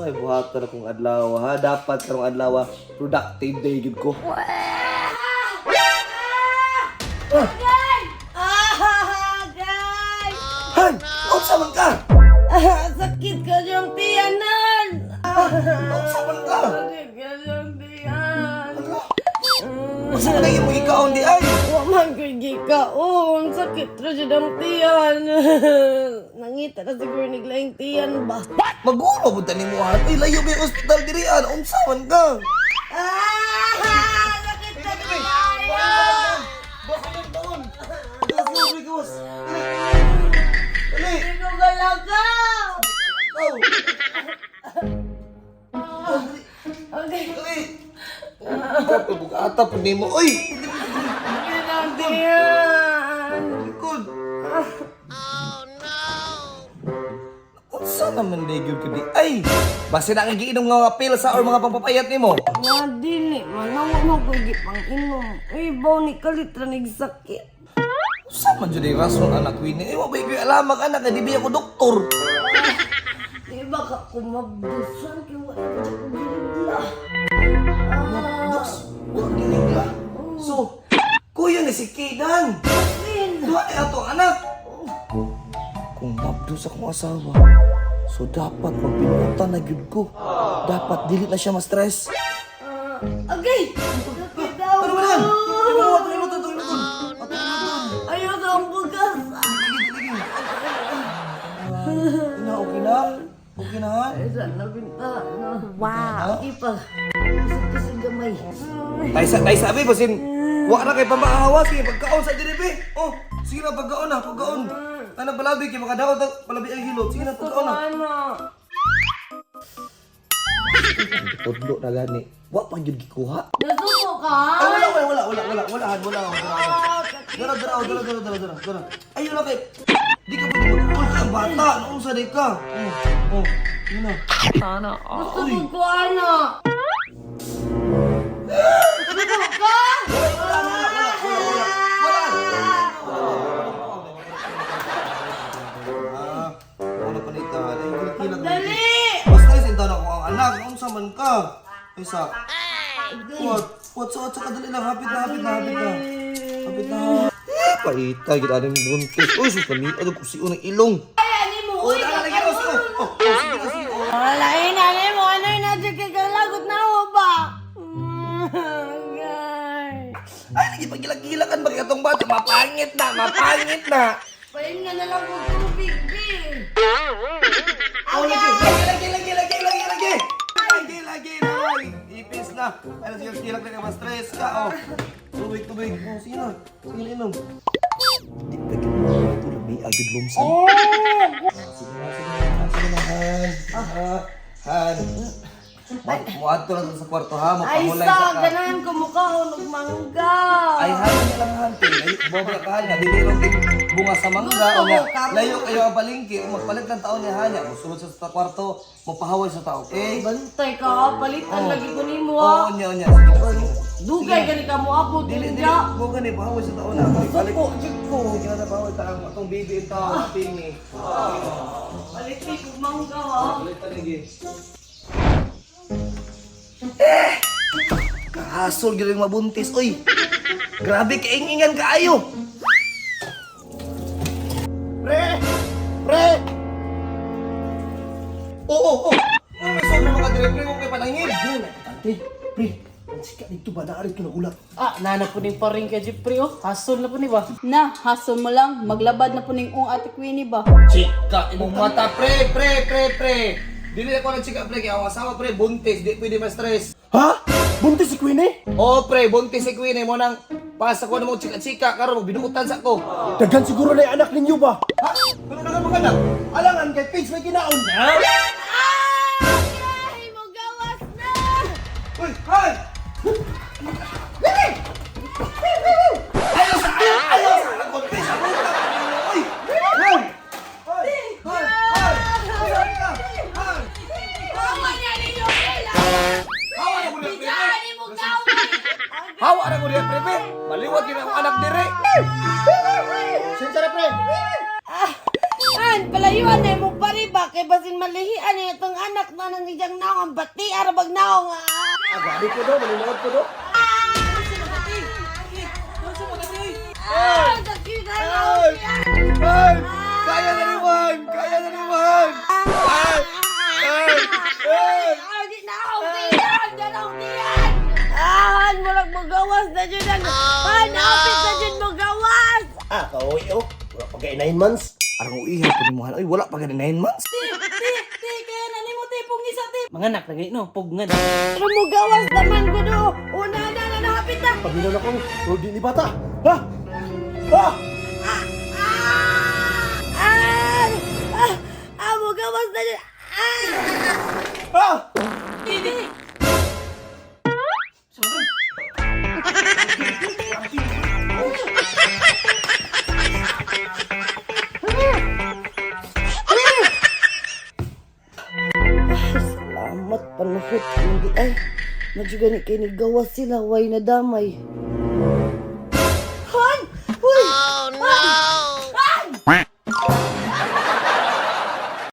Unsay buhaton akong adlaw ha? Dapat karong adlaw productive day gid ko. Guys! Han, unsa man ka? Sakit ka yung tiyanan! Unsa man ka? Sakit ka yung tiyan! Unsa man lagi mo ikaon di ay? Waman ko gikaon! Sakit ra siya ng tiyan! Nangita na siguro niglaing tiyan ba? Magulo pud tani mo ha. Uy, layo ba yung ospital diri an? Unsa man ka? Sakit ka tiyan! Baka man taon. Gawas. Dali. Hindi ko galagaw! Oh. Okay. Dali. Ata pud nimo. Uy, Sakit ang tiyan! likod. Unsa naman gyud ka di ay? Base na kang giinom nga pil sa or mga pampapayat nimo. Nga dili, manawa mo ko gipang inom. Ay, baw ni kalitra nagsakit. Unsa man jud ay rason anak Winnie? Wa ba gyud alamag anak di biya ko doktor. Di ba ka kumabdusan kay wala ka dyan kumilibla? Dos, wa ginigla. So, kuya ni si Kidan. Duha ni ato anak. Kung mabdos akong asawa, so dapat magpinutan na gyud ko. Dapat dili na siya ma-stress. Okay! Sakit daw! Ano ba yan? Ayaw sa ang bugas! Okay na? Okay na ha? Ay, saan nabinta? Wow. Ipa, kasi gamay. Tay sabi basin. Wa na kay pamaawa sige pagkaon sa diribe. Oh, sige na pagkaon na, pagkaon. Ana palabi kay makadaot palabi ang hilot. Sige na pagkaon na. Ano? Tudlo na gani. Wa pa gyud gikuha. Nasuko ka? Ay wala. Dara. Ayun na kay. Di ka pwede mag-call ka bata. Noong sa ka. Oh, yun na. Gusto ko ano? Nasuko ka? Wala pa nita. Ay, kilag. Dali! Basta isintaw na ko ang anak. Noong sa man ka. Isa. What sa kadali lang. Hapit na. Paita, kita ada yang buntis. Oh, suka ni ada kursi unang ilong. Ay, ani mo! Oh, Uy, dah lagi bos. Oh, sige. wala ani mo! Ano yung nadya ka kalagot na ako ba? Guys! Ay, lagi pagilak-gilakan bagi atong bata. Mapangit na. Pahin nga na lang kung tubig, Bill! Oh, lagi. Ipis na. Ay, sige, kilak na ka, ma-stress ka. Oh, tubig. Oh, sige na inom. Di pa ito lebih agad lumsan. Sige na, Han. Muadto lang sa kwarto ha, Ay, mapamulay sa sa ka. ganahan ko mukha ko nagmangga! Ay, Han na lang Han. Bobra ka Han, nga dili lang din bunga sa mangga. Gusto O nga, ko, kamo. layo kayo ang palengke. O magpalit ng taon ni Han. Musulod sa kwarto, mapahaway sa tao. Okay? Bantay ka, palitan lagi ko ni mo Oo, ah! nya. Sige na. Dugay gani ka mo abot Dili. ninja! Mo gani pahaway sa taon na. Balik Suko, jud ko! Sige na pahaway ta ang atong bibi ito. Tingi. Paliti ko mangga ha! Balik ta lagi. Kahasol gyud yung mabuntis, oy. Grabe kaingingan kaayo. Pre. Oo. May sobra mga dire-pre mo kay panangin. Tante, pre, ang sikat dito ba naarit ko na ulap? Nanap po ning paring ka Jeffrey oh. Hasol na po ni ba? Na, hason mo lang. Maglabad na po ning ate Queenie ba? Chika, imong mata, pre. Dili ako nagchika, pre, kaya ang asawa, pre, buntis, di pwede ma-stress. Ha? Buntis si Queenie? Oo, pre, buntis si Queen, mo nang pasa ko na mong chika-chika, karo, binuutan sa ko. Daghan siguro na yung anak ninyo ba? Ha? Ano na mga anak? Alangan kay Page may kinaon. Ha? Ay, mo gawas na! Uy, hay! Ayaw sa anak, buntis, ako ka. Uy, hay! Mama niya ninyo kailan! Hawa na mo niya, pre. Ani mo gawin! Hawa na mo niya, pre. Maliwat yun ang anak dire. Sinsara pre. An, palayuan na mo pariba kay basin malihian niya itong anak na nang iyang naong. Ang bati, arabag naong. Agari ko do, manunod ko do. Sakit na Ay! Ay! Kaya na naman! Kaya na naman! Ay! Ay! Ay! Di na akong tiyan! Di na akong tiyan! Ah, mulag mo gawas na dyan ang... Hanapit na dyan mo gawas! Kauwi oh. Wala pa kay 9 months. Arang uihan po ni mo. Ay, wala pa ka na 9 months. Kaya nani mo tipong isa tip. Mga anak lagi no, pugngad. Pero mo gawas naman ko do! Una na nahapit na! Pagminaw na kong Rudy ni Bata. Ha? Ha? Mo gawas na dyan! Ha? Salamat, panuhot. Hindi ay, madyo gani kayo gawas sila, way na damay.